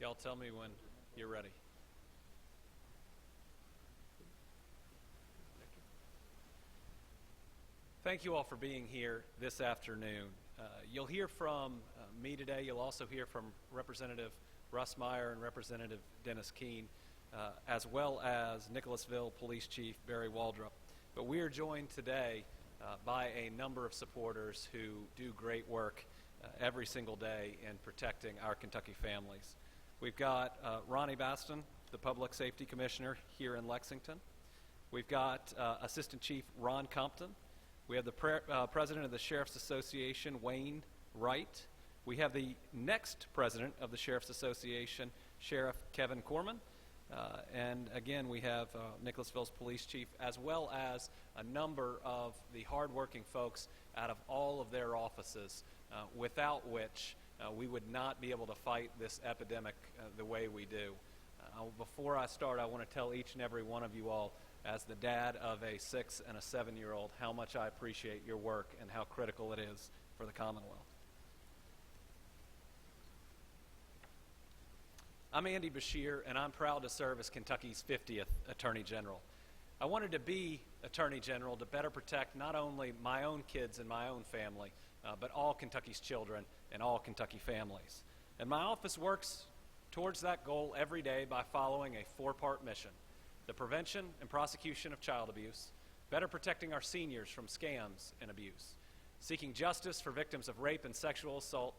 Y'all tell me when you're ready. Thank you all for being here this afternoon. You'll hear from me today. You'll also hear from Representative Russ Meyer and Representative Dennis Keene, as well as Nicholasville Police Chief Barry Waldrop. But we are joined today by a number of supporters who do great work every single day in protecting our Kentucky families. We've got Ronnie Baston, the Public Safety Commissioner here in Lexington. We've got Assistant Chief Ron Compton. We have the President of the Sheriff's Association, Wayne Wright. We have the next President of the Sheriff's Association, Sheriff Kevin Corman. And again, we have Nicholasville's Police Chief, as well as a number of the hardworking folks out of all of their offices, without which we would not be able to fight this epidemic the way we do. Before I start, I want to tell each and every one of you all, as the dad of a 6- and a 7-year-old, how much I appreciate your work and how critical it is for the Commonwealth. I'm Andy Beshear, and I'm proud to serve as Kentucky's 50th Attorney General. I wanted to be Attorney General to better protect not only my own kids and my own family, but all Kentucky's children and all Kentucky families. And my office works towards that goal every day by following a 4-part mission: the prevention and prosecution of child abuse, better protecting our seniors from scams and abuse, seeking justice for victims of rape and sexual assault,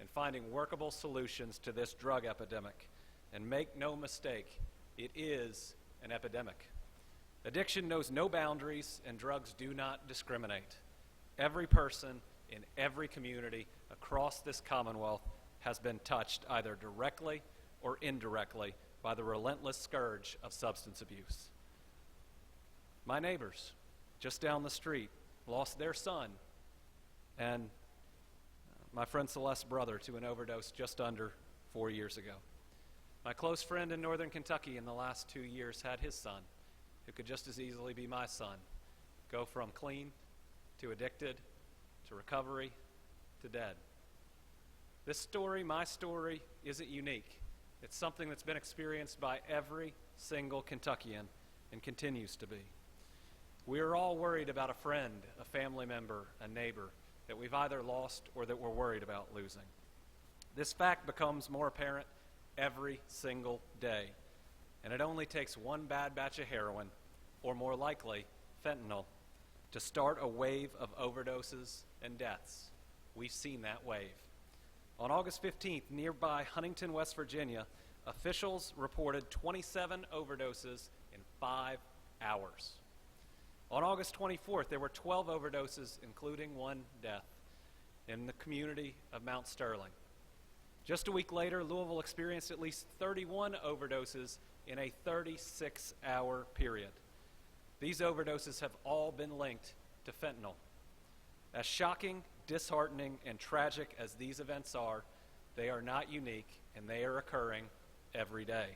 and finding workable solutions to this drug epidemic. And make no mistake, it is an epidemic. Addiction knows no boundaries, and drugs do not discriminate. Every person in every community across this Commonwealth has been touched either directly or indirectly by the relentless scourge of substance abuse. My neighbors just down the street lost their son and my friend Celeste's brother to an overdose just under 4 years ago. My close friend in northern Kentucky in the last 2 years had his son, who could just as easily be my son, go from clean to addicted to recovery to dead. This story, my story, isn't unique. It's something that's been experienced by every single Kentuckian and continues to be. We are all worried about a friend, a family member, a neighbor that we've either lost or that we're worried about losing. This fact becomes more apparent every single day, and it only takes one bad batch of heroin, or more likely, fentanyl, to start a wave of overdoses and deaths. We've seen that wave. On August 15th, nearby Huntington, West Virginia, officials reported 27 overdoses in 5 hours. On August 24th, there were 12 overdoses, including 1 death, in the community of Mount Sterling. Just a week later, Louisville experienced at least 31 overdoses in a 36-hour period. These overdoses have all been linked to fentanyl. As shocking, disheartening, and tragic as these events are, they are not unique, and they are occurring every day.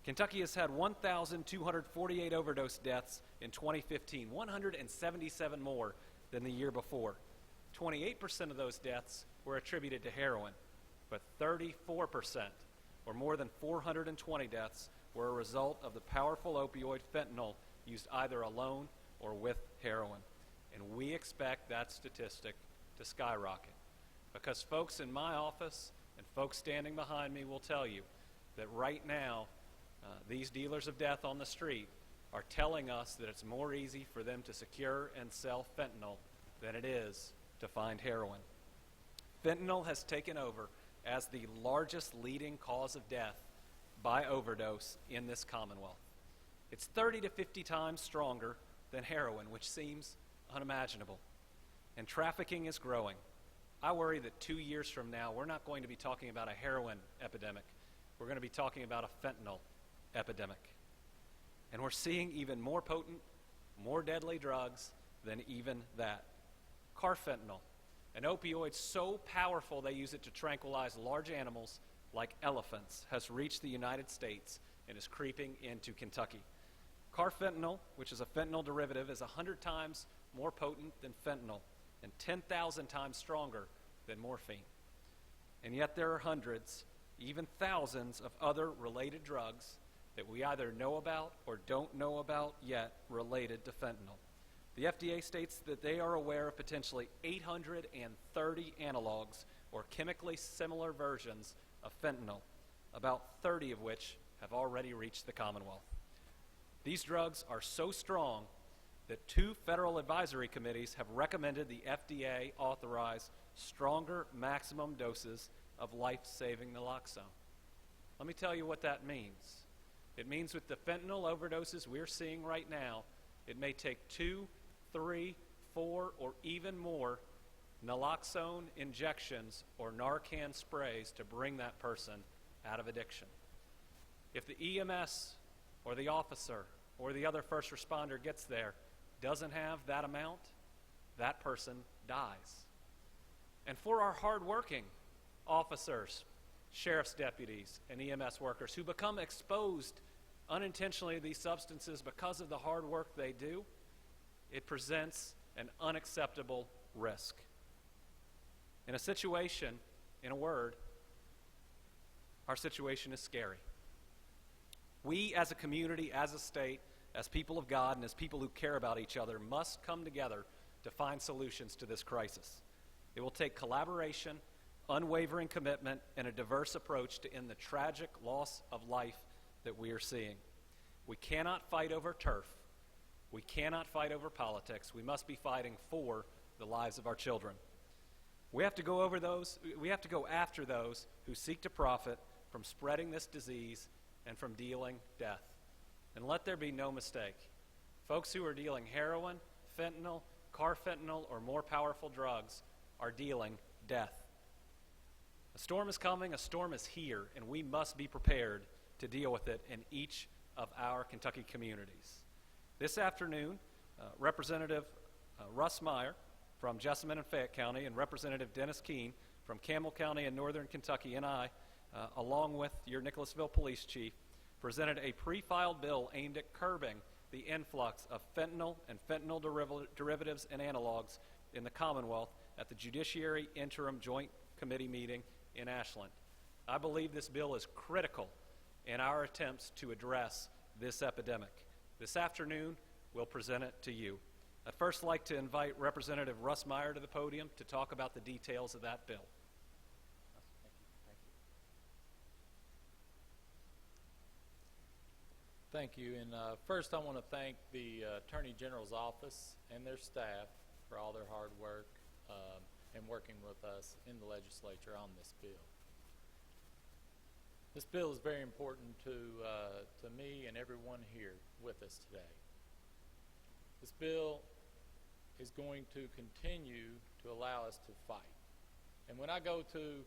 Kentucky has had 1,248 overdose deaths in 2015, 177 more than the year before. 28% of those deaths were attributed to heroin, but 34%, or more than 420 deaths, were a result of the powerful opioid fentanyl used either alone or with heroin. And we expect that statistic to skyrocket, because folks in my office and folks standing behind me will tell you that right now, these dealers of death on the street are telling us that it's more easy for them to secure and sell fentanyl than it is to find heroin. Fentanyl has taken over as the largest leading cause of death by overdose in this Commonwealth. It's 30 to 50 times stronger than heroin, which seems unimaginable. And trafficking is growing. I worry that 2 years from now, we're not going to be talking about a heroin epidemic. We're going to be talking about a fentanyl epidemic. And we're seeing even more potent, more deadly drugs than even that. Carfentanil, an opioid so powerful they use it to tranquilize large animals like elephants, has reached the United States and is creeping into Kentucky. Carfentanil, which is a fentanyl derivative, is 100 times more potent than fentanyl and 10,000 times stronger than morphine. And yet there are hundreds, even thousands of other related drugs that we either know about or don't know about yet related to fentanyl. The FDA states that they are aware of potentially 830 analogs or chemically similar versions of fentanyl, about 30 of which have already reached the Commonwealth. These drugs are so strong that 2 federal advisory committees have recommended the FDA authorize stronger maximum doses of life-saving naloxone. Let me tell you what that means. It means with the fentanyl overdoses we're seeing right now, it may take 2, 3, 4, or even more naloxone injections or Narcan sprays to bring that person out of addiction. If the EMS or the officer or the other first responder gets there, doesn't have that amount, that person dies. And for our hardworking officers, sheriff's deputies, and EMS workers who become exposed unintentionally to these substances because of the hard work they do, it presents an unacceptable risk. In a situation, in a word, our situation is scary. We as a community, as a state, as people of God, and as people who care about each other, must come together to find solutions to this crisis. It will take collaboration, unwavering commitment, and a diverse approach to end the tragic loss of life that we are seeing. We cannot fight over turf. We cannot fight over politics. We must be fighting for the lives of our children. We have to go after those who seek to profit from spreading this disease and from dealing death. And let there be no mistake. Folks who are dealing heroin, fentanyl, carfentanil, or more powerful drugs are dealing death. A storm is coming, a storm is here, and we must be prepared to deal with it in each of our Kentucky communities. This afternoon, Representative Russ Meyer from Jessamine and Fayette County and Representative Dennis Keene from Campbell County and Northern Kentucky and I, along with your Nicholasville Police Chief, presented a pre-filed bill aimed at curbing the influx of fentanyl and fentanyl derivatives and analogs in the Commonwealth at the Judiciary Interim Joint Committee meeting in Ashland. I believe this bill is critical in our attempts to address this epidemic. This afternoon, we'll present it to you. I'd first like to invite Representative Russ Meyer to the podium to talk about the details of that bill. Thank you. And first I want to thank the Attorney General's office and their staff for all their hard work and working with us in the legislature on this bill. This bill is very important to me and everyone here with us today. This bill is going to continue to allow us to fight. And when I go to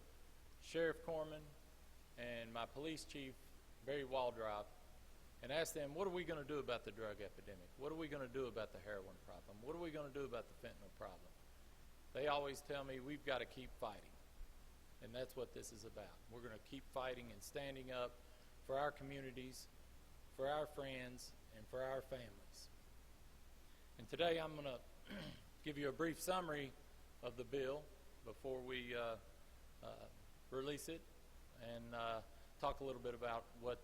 Sheriff Corman and my police chief, Barry Waldrop, and ask them, what are we going to do about the drug epidemic? What are we going to do about the heroin problem? What are we going to do about the fentanyl problem? They always tell me we've got to keep fighting. And that's what this is about. We're going to keep fighting and standing up for our communities, for our friends, and for our families. And today I'm going to give you a brief summary of the bill before we release it and talk a little bit about what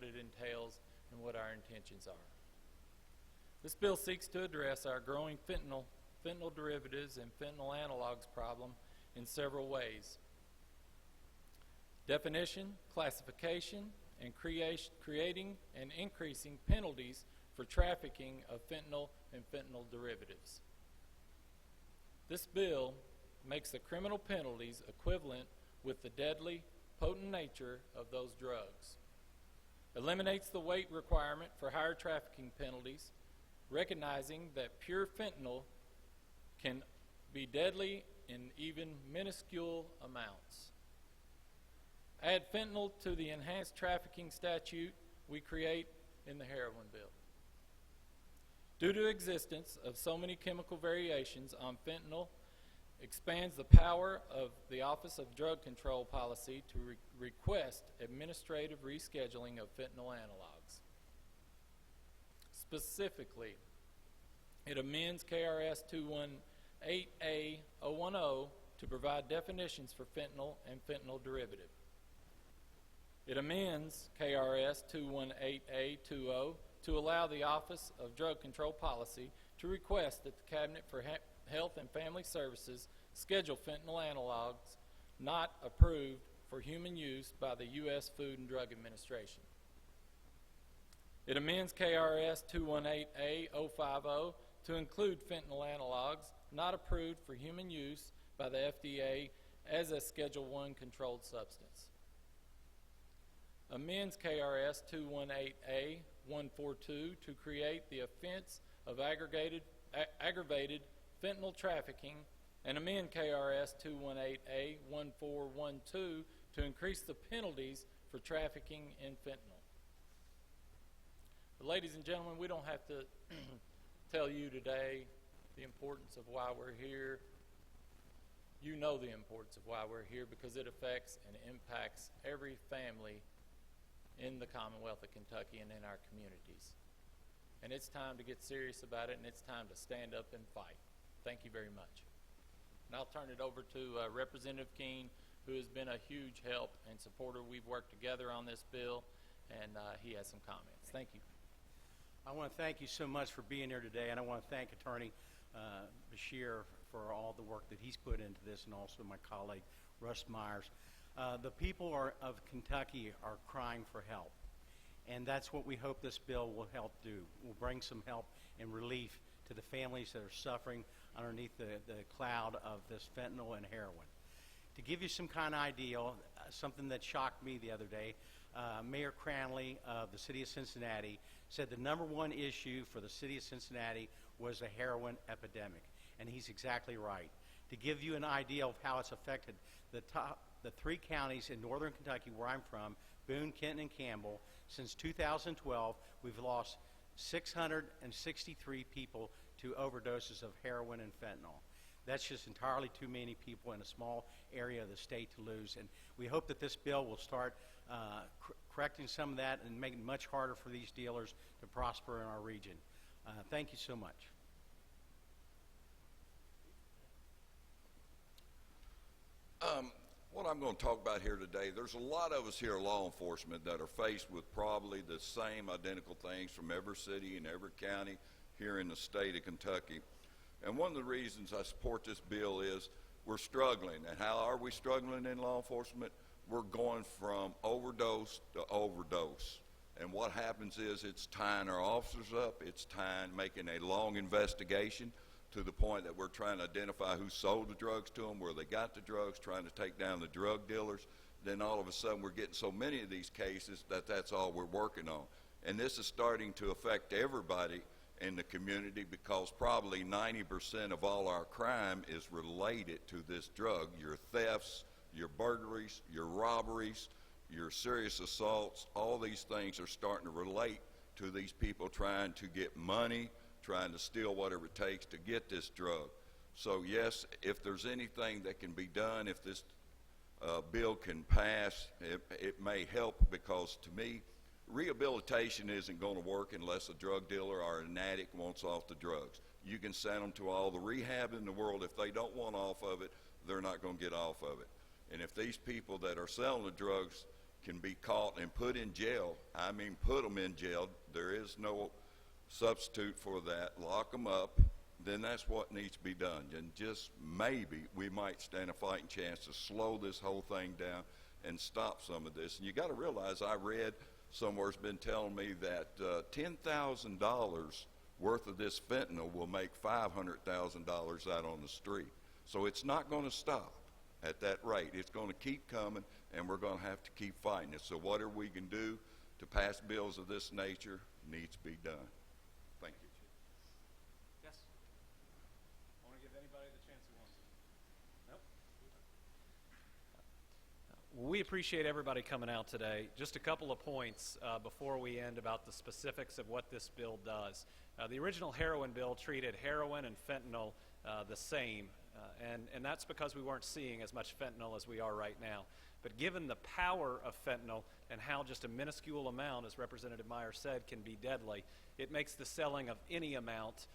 it entails and what our intentions are. This bill seeks to address our growing fentanyl derivatives, and fentanyl analogs problem in several ways. Definition, classification, and creating and increasing penalties for trafficking of fentanyl and fentanyl derivatives. This bill makes the criminal penalties equivalent with the deadly, potent nature of those drugs, eliminates the weight requirement for higher trafficking penalties, recognizing that pure fentanyl can be deadly in even minuscule amounts. Add fentanyl to the enhanced trafficking statute we create in the heroin bill. Due to existence of so many chemical variations on fentanyl, expands the power of the Office of Drug Control Policy to request administrative rescheduling of fentanyl analogs. Specifically, it amends KRS 218A-010 to provide definitions for fentanyl and fentanyl derivative. It amends KRS 218A20 to allow the Office of Drug Control Policy to request that the Cabinet for Health and Family Services schedule fentanyl analogs not approved for human use by the U.S. Food and Drug Administration. It amends KRS 218A050 to include fentanyl analogs not approved for human use by the FDA as a Schedule I controlled substance. Amends KRS 218A142 to create the offense of aggravated fentanyl trafficking, and amend KRS 218A1412 to increase the penalties for trafficking in fentanyl. But ladies and gentlemen, we don't have to tell you today the importance of why we're here. You know the importance of why we're here, because it affects and impacts every family in the Commonwealth of Kentucky and in our communities. And it's time to get serious about it, and it's time to stand up and fight. Thank you very much. And I'll turn it over to Representative Keene, who has been a huge help and supporter. We've worked together on this bill, and he has some comments. Thank you. I want to thank you so much for being here today, and I want to thank Attorney Beshear for all the work that he's put into this, and also my colleague, Russ Myers. The people of Kentucky are crying for help, and that's what we hope this bill will help do. We'll bring some help and relief to the families that are suffering underneath the cloud of this fentanyl and heroin. To give you some kind of idea, something that shocked me the other day, Mayor Cranley of the city of Cincinnati said the #1 issue for the city of Cincinnati was the heroin epidemic, and he's exactly right. To give you an idea of how it's affected the 3 counties in northern Kentucky where I'm from, Boone, Kenton, and Campbell, since 2012, we've lost 663 people to overdoses of heroin and fentanyl. That's just entirely too many people in a small area of the state to lose. And we hope that this bill will start correcting some of that and make it much harder for these dealers to prosper in our region. Thank you so much. What I'm going to talk about here today, there's a lot of us here, law enforcement, that are faced with probably the same identical things from every city and every county here in the state of Kentucky. And one of the reasons I support this bill is we're struggling. And how are we struggling in law enforcement? We're going from overdose to overdose. And what happens is it's tying our officers up. It's making a long investigation to the point that we're trying to identify who sold the drugs to them, where they got the drugs, trying to take down the drug dealers. Then all of a sudden we're getting so many of these cases that that's all we're working on. And this is starting to affect everybody in the community, because probably 90% of all our crime is related to this drug. Your thefts, your burglaries, your robberies, your serious assaults, all these things are starting to relate to these people trying to get money, trying to steal whatever it takes to get this drug. So yes, if there's anything that can be done, if this bill can pass, it may help, because to me, rehabilitation isn't going to work unless a drug dealer or an addict wants off the drugs. You can send them to all the rehab in the world. If they don't want off of it, they're not going to get off of it. And if these people that are selling the drugs can be caught and put in jail, I mean put them in jail, there is no substitute for that, lock them up, then that's what needs to be done. And just maybe we might stand a fighting chance to slow this whole thing down and stop some of this. And you got to realize, I read somewhere's been telling me that $10,000 worth of this fentanyl will make $500,000 out on the street. So it's not going to stop at that rate. It's going to keep coming, and we're going to have to keep fighting it. So whatever we can do to pass bills of this nature needs to be done. Thank you. Yes? I want to give anybody the chance who wants to. Nope? We appreciate everybody coming out today. Just a couple of points before we end about the specifics of what this bill does. The original heroin bill treated heroin and fentanyl the same, and that's because we weren't seeing as much fentanyl as we are right now. But given the power of fentanyl and how just a minuscule amount, as Representative Meyer said, can be deadly, it makes the selling of any amount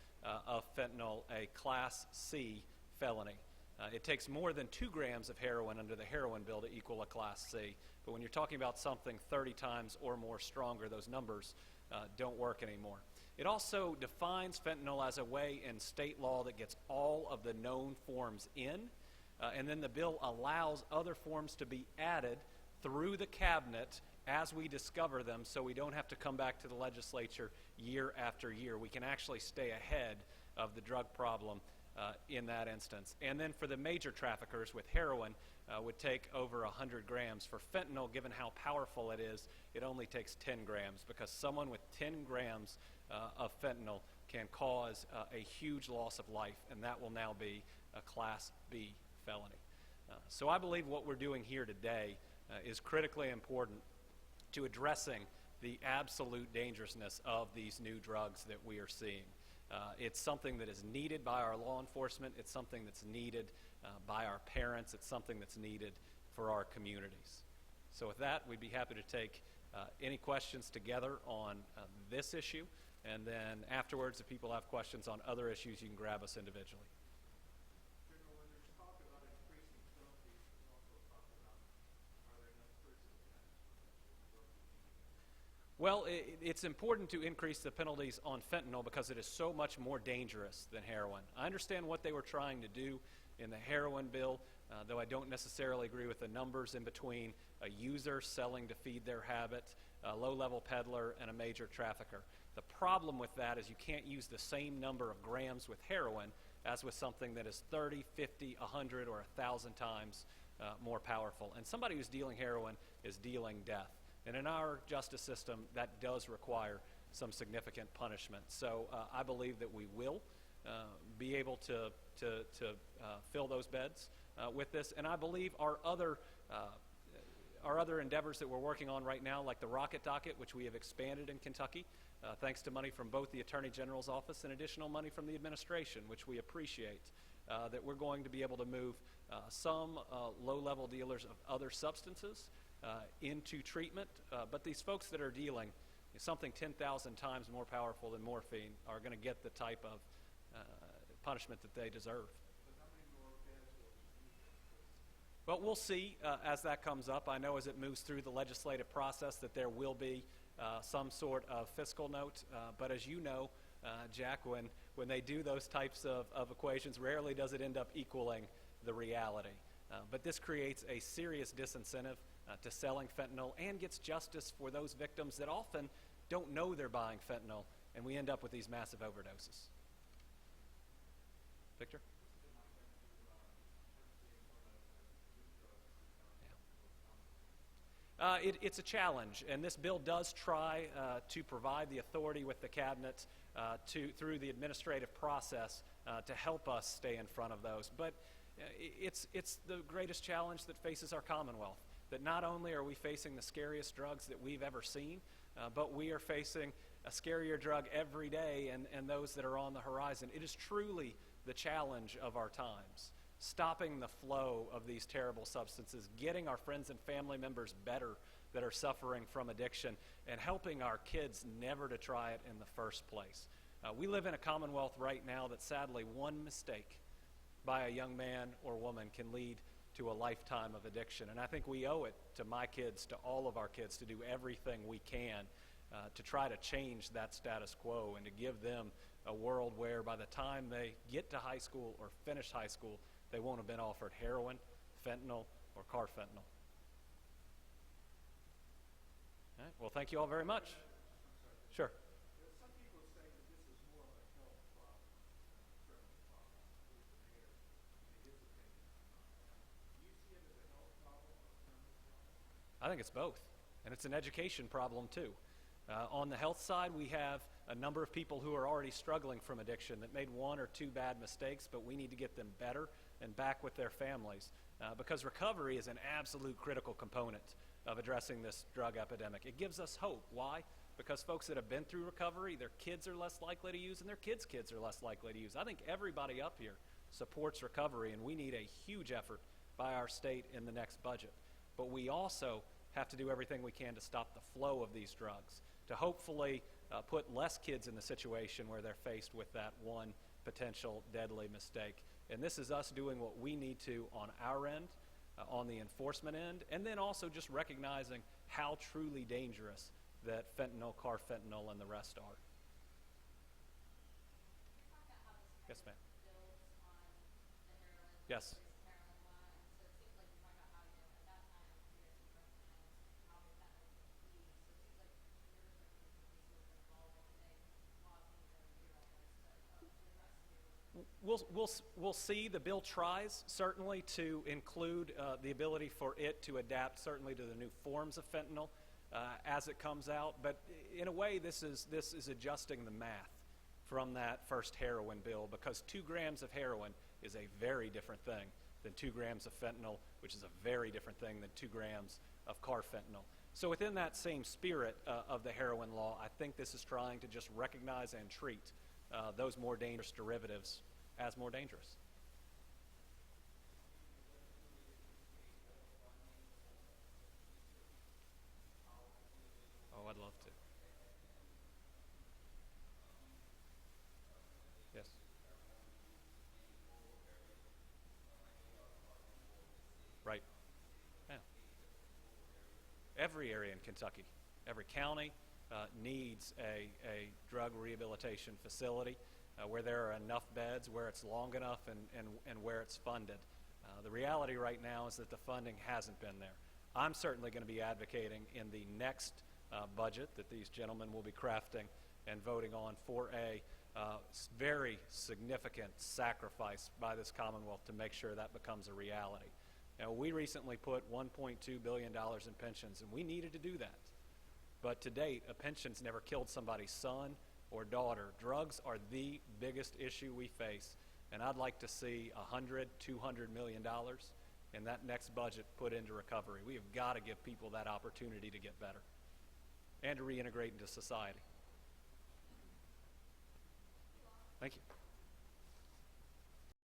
of fentanyl a Class C felony. It takes more than 2 grams of heroin under the heroin bill to equal a Class C. But when you're talking about something 30 times or more stronger, those numbers don't work anymore. It also defines fentanyl as a way in state law that gets all of the known forms in, and then the bill allows other forms to be added through the cabinet as we discover them, so we don't have to come back to the legislature year after year. We can actually stay ahead of the drug problem in that instance. And then for the major traffickers with heroin, would take over 100 grams. For fentanyl, given how powerful it is, it only takes 10 grams, because someone with 10 grams of fentanyl can cause a huge loss of life, and that will now be a Class B felony. So I believe what we're doing here today is critically important to addressing the absolute dangerousness of these new drugs that we are seeing. It's something that is needed by our law enforcement. It's something that's needed by our parents. It's something that's needed for our communities. So with that, we'd be happy to take any questions together on this issue. And then afterwards, if people have questions on other issues, you can grab us individually. General, when there's talk about increasing penalties, there's also talk about are there enough prison beds? Well, it's important to increase the penalties on fentanyl because it is so much more dangerous than heroin. I understand what they were trying to do in the heroin bill, though I don't necessarily agree with the numbers in between a user selling to feed their habit, a low-level peddler, and a major trafficker. The problem with that is you can't use the same number of grams with heroin as with something that is 30, 50, 100, or 1,000 times more powerful. And somebody who's dealing heroin is dealing death. And in our justice system, that does require some significant punishment. So I believe that we will be able to fill those beds with this. And I believe our other endeavors that we're working on right now, like the Rocket Docket, which we have expanded in Kentucky, thanks to money from both the Attorney General's office and additional money from the administration, which we appreciate, that we're going to be able to move some low-level dealers of other substances into treatment. But these folks that are dealing something 10,000 times more powerful than morphine are going to get the type of punishment that they deserve. But how many more beds will we need? Well, we'll see as that comes up. I know as it moves through the legislative process that there will be some sort of fiscal note. But as you know, Jack, when they do those types of equations, rarely does it end up equaling the reality. But this creates a serious disincentive to selling fentanyl and gets justice for those victims that often don't know they're buying fentanyl, and we end up with these massive overdoses. Victor? It's a challenge, and this bill does try to provide the authority with the cabinet through the administrative process to help us stay in front of those. But it's the greatest challenge that faces our Commonwealth, that not only are we facing the scariest drugs that we've ever seen, but we are facing a scarier drug every day and those that are on the horizon. It is truly the challenge of our times. Stopping the flow of these terrible substances, getting our friends and family members better that are suffering from addiction, and helping our kids never to try it in the first place. We live in a Commonwealth right now that sadly one mistake by a young man or woman can lead to a lifetime of addiction. And I think we owe it to my kids, to all of our kids, to do everything we can to try to change that status quo and to give them a world where by the time they get to high school or finish high school, they won't have been offered heroin, fentanyl, or carfentanil. All right. Well, thank you all very much. Sure. Some people say that this is more of a health problem than a criminal problem. At least the mayor, in his opinion. Do you see it as a health problem or a criminal problem? I think it's both, and it's an education problem too. On the health side, we have a number of people who are already struggling from addiction that made one or two bad mistakes, but we need to get them better and back with their families because recovery is an absolute critical component of addressing this drug epidemic. It gives us hope. Why? Because folks that have been through recovery, their kids are less likely to use and their kids' kids are less likely to use. I think everybody up here supports recovery, and we need a huge effort by our state in the next budget. But we also have to do everything we can to stop the flow of these drugs, to hopefully put less kids in the situation where they're faced with that one potential deadly mistake. And this is us doing what we need to on our end, on the enforcement end, and then also just recognizing how truly dangerous that fentanyl, carfentanil, and the rest are. Yes, ma'am. Yes. We'll see. The bill tries certainly to include the ability for it to adapt certainly to the new forms of fentanyl as it comes out. But in a way, this is adjusting the math from that first heroin bill, because 2 grams of heroin is a very different thing than 2 grams of fentanyl, which is a very different thing than 2 grams of carfentanil. So within that same spirit of the heroin law, I think this is trying to just recognize and treat those more dangerous derivatives as more dangerous. Oh, I'd love to. Yes. Right. Yeah. Every area in Kentucky, every county needs a drug rehabilitation facility where there are enough beds, where it's long enough, and where it's funded. The reality right now is that the funding hasn't been there. I'm certainly going to be advocating in the next budget that these gentlemen will be crafting and voting on for a very significant sacrifice by this Commonwealth to make sure that becomes a reality. Now, we recently put $1.2 billion in pensions, and we needed to do that. But to date, a pension's never killed somebody's son or daughter. Drugs are the biggest issue we face, and I'd like to see $100, $200 million in that next budget put into recovery. We have got to give people that opportunity to get better and to reintegrate into society. Thank you.